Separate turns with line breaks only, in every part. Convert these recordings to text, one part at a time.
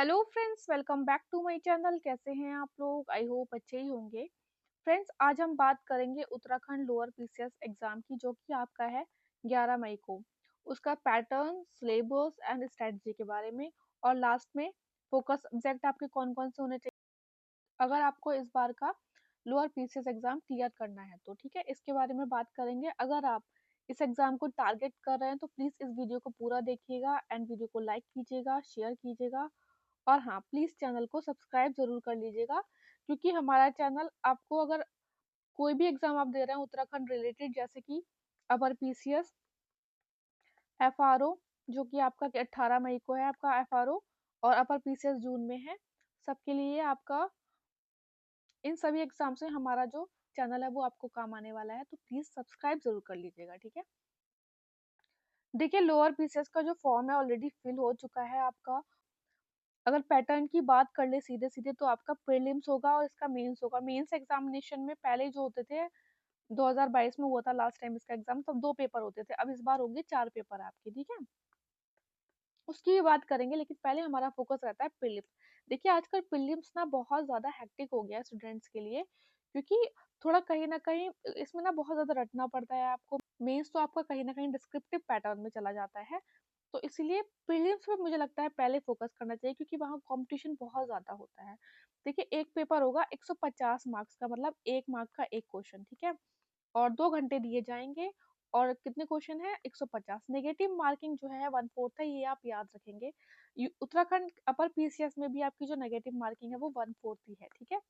Hello friends, welcome back to my channel. कैसे हैं आप लोग? आई होप अच्छे ही होंगे। फ्रेंड्स, आज हम बात करेंगे उत्तराखंड लोअर पीसीएस एग्जाम की, जो कि आपका है 11 मई को। उसका पैटर्न, सिलेबस एंड स्ट्रेटजी के बारे में, और लास्ट में फोकस सब्जेक्ट आपके कौन कौन से होने चाहिए अगर आपको इस बार का लोअर पीसीएस एग्जाम क्लियर करना है तो। ठीक है, इसके बारे में बात करेंगे। अगर आप इस एग्जाम को टारगेट कर रहे हैं तो प्लीज इस वीडियो को पूरा देखिएगा एंड वीडियो को लाइक कीजिएगा, शेयर कीजिएगा, और हाँ, प्लीज चैनल को सब्सक्राइब जरूर कर लीजिएगा, क्योंकि हमारा चैनल आपको, अगर कोई भी एग्जाम आप दे रहे हैं उत्तराखंड रिलेटेड, जैसे कि अपर पीसीएस, एफआरओ, जो कि आपका 18 मई को है आपका एफआरओ, और अपर पीसीएस जून में है, सबके लिए आपका इन सभी एग्जाम से हमारा जो चैनल है वो आपको काम आने वाला है, तो प्लीज सब्सक्राइब जरूर कर लीजिएगा। ठीक है, देखिए, लोअर पीसीएस का जो फॉर्म है ऑलरेडी फिल हो चुका है आपका। अगर पैटर्न की बात कर ले सीधे सीधे, तो आपका प्रीलिम्स होगा और इसका मेंस होगा। मेंस एग्जामिनेशन में पहले जो होते थे, 2022 में हुआ था लास्ट टाइम इसका एग्जाम, तब 2 पेपर होते थे। अब इस बार होंगे 4 पेपर आपके। ठीक है, उसकी भी बात करेंगे, लेकिन पहले हमारा फोकस रहता है प्रीलिम्स। देखिए, आजकल प्रीलिम्स ना बहुत ज्यादा हेक्टिक हो गया है स्टूडेंट्स के लिए, क्योंकि थोड़ा कहीं ना कहीं इसमें ना बहुत ज्यादा रटना पड़ता है आपको। मेंस तो आपका कहीं ना कहीं डिस्क्रिप्टिव पैटर्न में चला जाता है, तो इसीलिए प्रीलिम्स पे मुझे लगता है पहले फोकस करना चाहिए, क्योंकि वहाँ कंपटीशन बहुत ज्यादा होता है। देखिए, एक पेपर होगा 150 मार्क्स का, मतलब 1 मार्क का एक क्वेश्चन। ठीक है, और 2 घंटे दिए जाएंगे, और कितने क्वेश्चन है? 150। नेगेटिव मार्किंग जो है 1/4 है, ये आप याद रखेंगे। उत्तराखंड अपर पीसीएस में भी आपकी जो नेगेटिव मार्किंग है वो 1/4 ही है। ठीक है,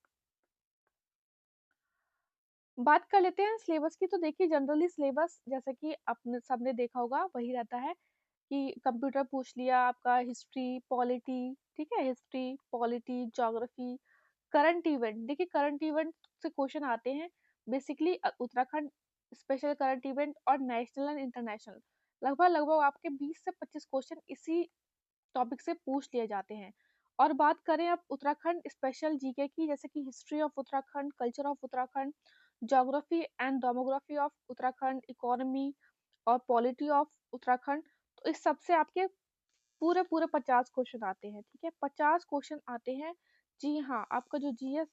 बात कर लेते हैं सिलेबस की। तो देखिए, जनरली सिलेबस जैसे कि आपने सबने देखा होगा वही रहता है, कि कंप्यूटर पूछ लिया आपका, हिस्ट्री, पॉलिटी। ठीक है, history, polity, geography, current event. देखिए, करंट इवेंट से क्वेश्चन आते हैं basically Uttarakhand special current event और नेशनल एंड इंटरनेशनल। लगभग लगभग आपके 20 से 25 क्वेश्चन इसी टॉपिक से पूछ लिए जाते हैं। और बात करें अब उत्तराखंड स्पेशल जीके की, जैसे कि history of Uttarakhand, culture of Uttarakhand, geography and demography of Uttarakhand, economy और पॉलिटी ऑफ उत्तराखंड, तो इस सब से आपके पूरे पूरे 50 क्वेश्चन आते हैं। ठीक है, 50 क्वेश्चन आते हैं। जी हाँ, आपका जो जीएस,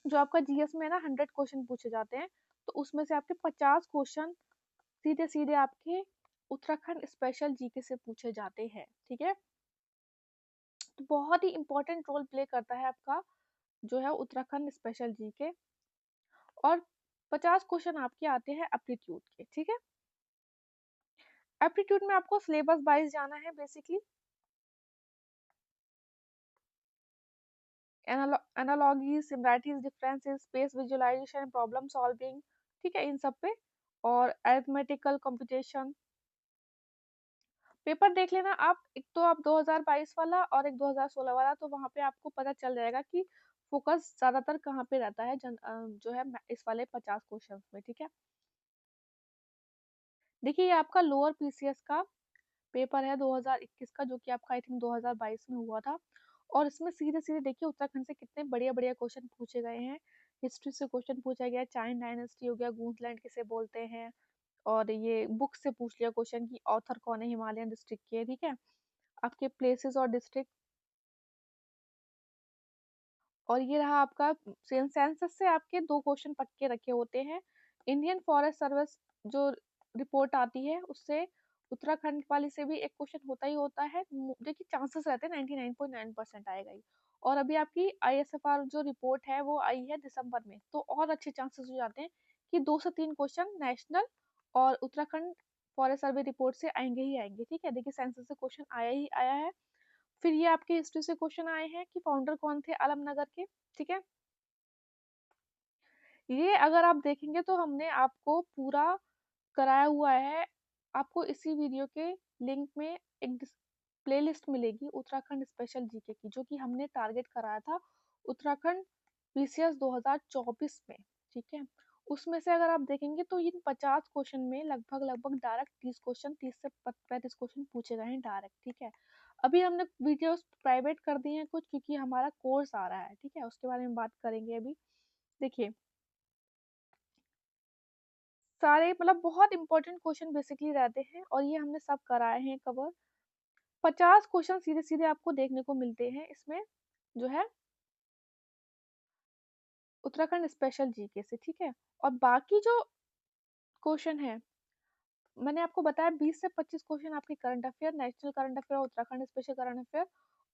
जो आपका जीएस में है ना, 100 क्वेश्चन पूछे जाते हैं, तो उसमें से आपके 50 क्वेश्चन सीधे सीधे आपके उत्तराखंड स्पेशल जीके से पूछे जाते हैं। ठीक है, तो बहुत ही इंपॉर्टेंट रोल प्ले करता है आपका जो है उत्तराखंड स्पेशल जीके। और 50 क्वेश्चन आपके आते हैं एप्टीट्यूड के। ठीक है, एप्टीट्यूड में आपको सिलेबस वाइज जाना है basically, analogies, similarities, differences, space visualization, problem solving. ठीक है, इन सब पे, और अरिथमेटिकल कंप्यूटेशन। पेपर देख लेना आप, एक तो आप 2022 वाला और एक 2016 वाला, तो वहां पे आपको पता चल जाएगा कि फोकस ज्यादातर कहाँ पे रहता है, जो है इस वाले 50 क्वेश्चन में। ठीक है, देखिए, ये आपका लोअर पीसीएस का पेपर है 2021 का, जो कि आपका आई थिंक 2022 में हुआ था। और इसमें सीधे सीधे देखिए उत्तराखंड से कितने बढ़िया बढ़िया क्वेश्चन पूछे गए हैं। हिस्ट्री से क्वेश्चन पूछा गया, चाइन डायनेस्टी हो गया, गूंजलैंड किसे बोलते हैं, और ये बुक से पूछ लिया क्वेश्चन की ऑथर कौन है हिमालयन डिस्ट्रिक्ट के। ठीक है, आपके प्लेसेस और डिस्ट्रिक्ट, और ये रहा आपका सेंसस से आपके 2 क्वेश्चन पक्के रखे होते हैं। इंडियन फॉरेस्ट सर्विस जो रिपोर्ट आती है उससे उत्तराखंड वाली से भी एक क्वेश्चन होता ही होता है। देखिए, चांसेस रहते हैं 99.9% आएगा ही। और अभी आपकी आईएसएफआर जो रिपोर्ट है वो आई है दिसंबर में, तो और अच्छे चांसेस हो जाते हैं कि 2 से 3 क्वेश्चन नेशनल और उत्तराखंड फॉरेस्ट सर्वे रिपोर्ट से आएंगे ही आएंगे। ठीक है, देखिए, सेंसस से क्वेश्चन आया ही आया है। फिर ये आपके हिस्ट्री से क्वेश्चन आए हैं कि फाउंडर कौन थे आलमनगर के। ठीक है, ये अगर आप देखेंगे तो हमने आपको पूरा कराया हुआ है। आपको इसी वीडियो के लिंक में एक प्लेलिस्ट मिलेगी उत्तराखंड स्पेशल जीके की, जो कि हमने टारगेट कराया था उत्तराखंड पीसीएस 2024 में। ठीक है, उसमें से अगर आप देखेंगे तो इन 50 क्वेश्चन में लगभग लगभग डायरेक्ट 30 क्वेश्चन, 30 से 35 क्वेश्चन पूछे गए हैं डायरेक्ट। ठीक है, अभी हमने वीडियोस प्राइवेट कर दिए हैं कुछ, क्योंकि हमारा कोर्स आ रहा है। ठीक है, उसके बारे में बात करेंगे अभी। देखिए, सारे मतलब बहुत इंपॉर्टेंट क्वेश्चन बेसिकली रहते हैं, और ये हमने सब कराए हैं कवर। 50 क्वेश्चन सीधे सीधे आपको देखने को मिलते हैं इसमें, जो है उत्तराखंड स्पेशल जीके से, ठीक है। और बाकी जो क्वेश्चन है, मैंने आपको बताया 20 से 25 क्वेश्चन आपके current affair, national current affair और उत्तराखंड स्पेशल करंट अफेयर,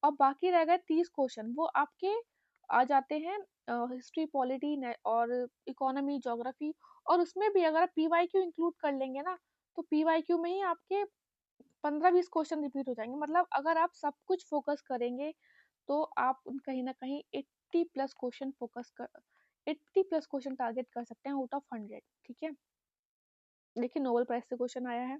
और बाकी रह गए 30 क्वेश्चन, वो आपके आ जाते हैं हिस्ट्री, पॉलिटी और इकोनॉमी, ज्योग्राफी। और उसमें भी अगर आप पीवाईक्यू इंक्लूड कर लेंगे ना, तो पीवाईक्यू में ही आपके 15-20 क्वेश्चन रिपीट हो जाएंगे। मतलब अगर आप सब कुछ फोकस करेंगे तो आप कहीं ना कहीं 80 प्लस क्वेश्चन फोकस कर 80 प्लस क्वेश्चन टारगेट कर सकते हैं आउट ऑफ 100, ठीक है। देखिए नोबेल प्राइज से क्वेश्चन आया है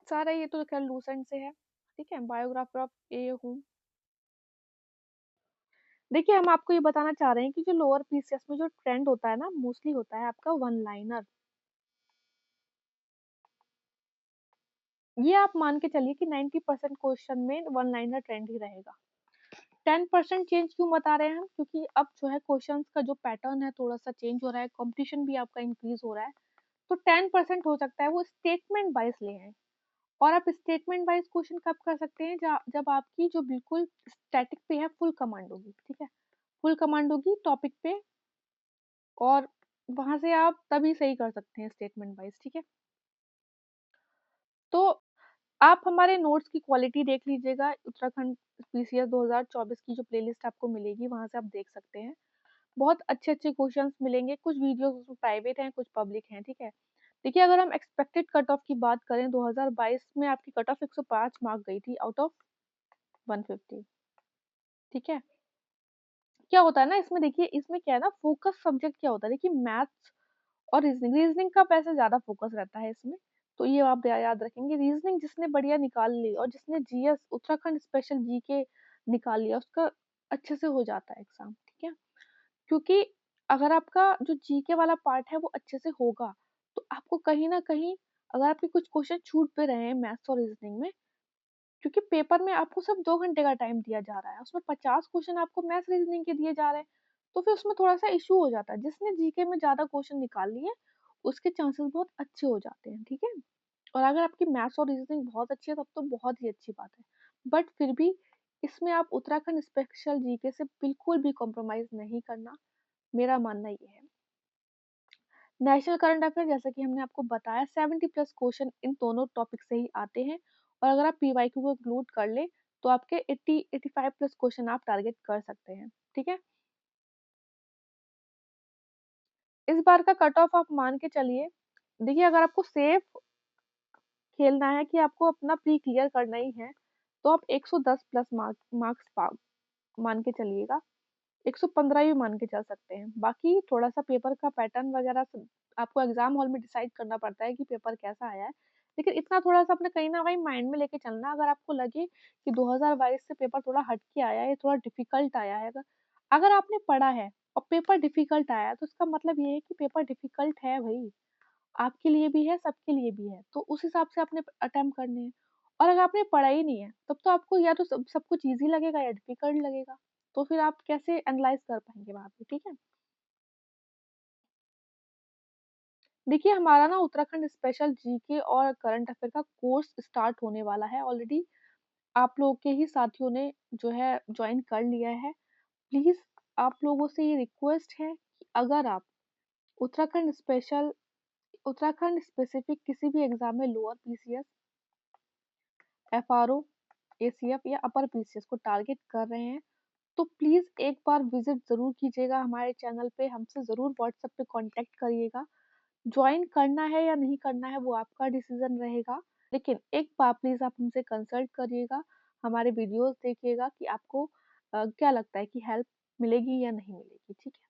सारा, ये तो खैर लूसेंट से है, ठीक है। बायोग्राफर ऑफ ए हूँ। देखिए हम आपको ये बताना चाह रहे हैं कि जो लोअर पीसीएस में जो ट्रेंड होता है ना, मोस्टली होता है आपका वन लाइनर। ये आप मान के चलिए कि 90% क्वेश्चन में वन लाइनर ट्रेंड ही रहेगा। 10% चेंज क्यों बता रहे हैं हम, क्योंकि अब जो है क्वेश्चंस का जो पैटर्न है थोड़ा सा चेंज हो रहा है, कंपटीशन भी आपका इंक्रीज हो रहा है। तो 10% हो सकता है वो स्टेटमेंट वाइज ले आए। और आप स्टेटमेंट वाइज क्वेश्चन कब कर सकते हैं, जब आपकी जो बिल्कुल स्टैटिक पे है फुल कमांड होगी, ठीक है। फुल कमांड होगी टॉपिक पे, और वहां से आप तभी सही कर सकते हैं स्टेटमेंट वाइज, ठीक है। तो आप हमारे नोट्स की क्वालिटी देख लीजिएगा, उत्तराखंड पीसीएस 2024 की जो प्लेलिस्ट आपको मिलेगी वहां से आप देख सकते हैं। बहुत अच्छे अच्छे क्वेश्चंस मिलेंगे, कुछ वीडियोस उसमें प्राइवेट हैं, कुछ पब्लिक हैं, ठीक है। देखिए अगर हम एक्सपेक्टेड कट ऑफ की बात करें, 2022 में आपकी कट ऑफ 105 मार्क गई थी आउट ऑफ 150, ठीक है। क्या होता है ना इसमें, देखिए इसमें क्या है ना, फोकस सब्जेक्ट क्या होता है, देखिए मैथ्स और रीजनिंग, रीजनिंग का वैसे ज्यादा फोकस रहता है इसमें। तो ये आप याद रखेंगे, रीजनिंग जिसने बढ़िया निकाल ली और जिसने जीएस उत्तराखंड स्पेशल जीके निकाल लिया, उसका अच्छे से हो जाता है एग्जाम, ठीक है। क्योंकि अगर आपका जो जीके वाला पार्ट है वो अच्छे से होगा, तो आपको कहीं ना कहीं, अगर आपके कुछ क्वेश्चन छूट पे रहे हैं मैथ्स और रीजनिंग में, क्योंकि पेपर में आपको सिर्फ 2 घंटे का टाइम दिया जा रहा है, उसमें 50 क्वेश्चन आपको मैथ्स रीजनिंग के दिए जा रहे हैं, तो फिर उसमें थोड़ा सा इशू हो जाता है। जिसने जीके में ज्यादा क्वेश्चन निकाल लिए उसके चांसेस बहुत अच्छे हो जाते हैं, ठीक है। और अगर आपकी मैथ्स और रीजनिंग बहुत अच्छी है तब तो बहुत ही अच्छी बात है। बट फिर भी इसमें आप उत्तराखंड स्पेशल जीके से बिल्कुल भी कॉम्प्रोमाइज नहीं करना, मेरा मानना ये है। नेशनल करंट अफेयर जैसा कि हमने आपको बताया 70 प्लस क्वेश्चन इन दोनों टॉपिक से ही आते हैं, और अगर आप पीवाईक्यू को इंक्लूड कर ले तो आपके 80-85 प्लस क्वेश्चन आप टारगेट कर सकते हैं, ठीक है। इस बार का कट ऑफ आप मान के चलिए, देखिए अगर आपको सेफ खेलना है कि आपको अपना प्री क्लियर करना ही है, तो आप 110 प्लस मार्क्स मान के चलिएगा। 115 भी मान के चल सकते हैं। बाकी थोड़ा सा पेपर का पैटर्न वगैरह आपको एग्जाम हॉल में डिसाइड करना पड़ता है कि पेपर कैसा आया है। लेकिन इतना थोड़ा सा अपने कहीं ना कहीं माइंड में लेके चलना, अगर आपको लगे कि 2022 से पेपर थोड़ा हटके आया है, थोड़ा डिफिकल्ट आया है, अगर अगर आपने पढ़ा है और पेपर डिफिकल्ट आया है, तो इसका मतलब ये है कि पेपर डिफिकल्ट है भाई, आपके लिए भी है, सबके लिए भी है, तो उस हिसाब से आपने अटेम्प्ट करने हैं। और अगर आपने पढ़ा ही नहीं है तब तो आपको या तो सब कुछ इजी लगेगा या डिफिकल्ट लगेगा, तो फिर आप कैसे एनालाइज कर पाएंगे वहां पे, ठीक है। देखिए हमारा ना उत्तराखंड स्पेशल जीके और करंट अफेयर का कोर्स स्टार्ट होने वाला है ऑलरेडी। आप लोगों के ही साथियों ने जो है ज्वाइन कर लिया है। प्लीज आप लोगों से ये रिक्वेस्ट है कि अगर आप उत्तराखंड स्पेशल उत्तराखंड स्पेसिफिक किसी भी एग्जाम में लोअर पीसीएस, एफआरओ, एसीएफ या अपर पीसीएस को टारगेट कर रहे हैं, तो प्लीज एक बार विजिट जरूर कीजिएगा हमारे चैनल पे, हमसे जरूर व्हाट्सएप पे कांटेक्ट करिएगा। ज्वाइन करना है या नहीं करना है वो आपका डिसीजन रहेगा, लेकिन एक बार प्लीज आप हमसे कंसल्ट करिएगा, हमारे वीडियोस देखिएगा कि आपको क्या लगता है कि हेल्प मिलेगी या नहीं मिलेगी, ठीक है।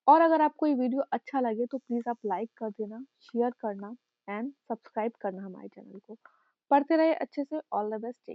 और अगर आपको ये वीडियो अच्छा लगे तो प्लीज आप लाइक कर देना, शेयर करना एंड सब्सक्राइब करना हमारे चैनल को। पढ़ते रहे अच्छे से, ऑल द बेस्ट।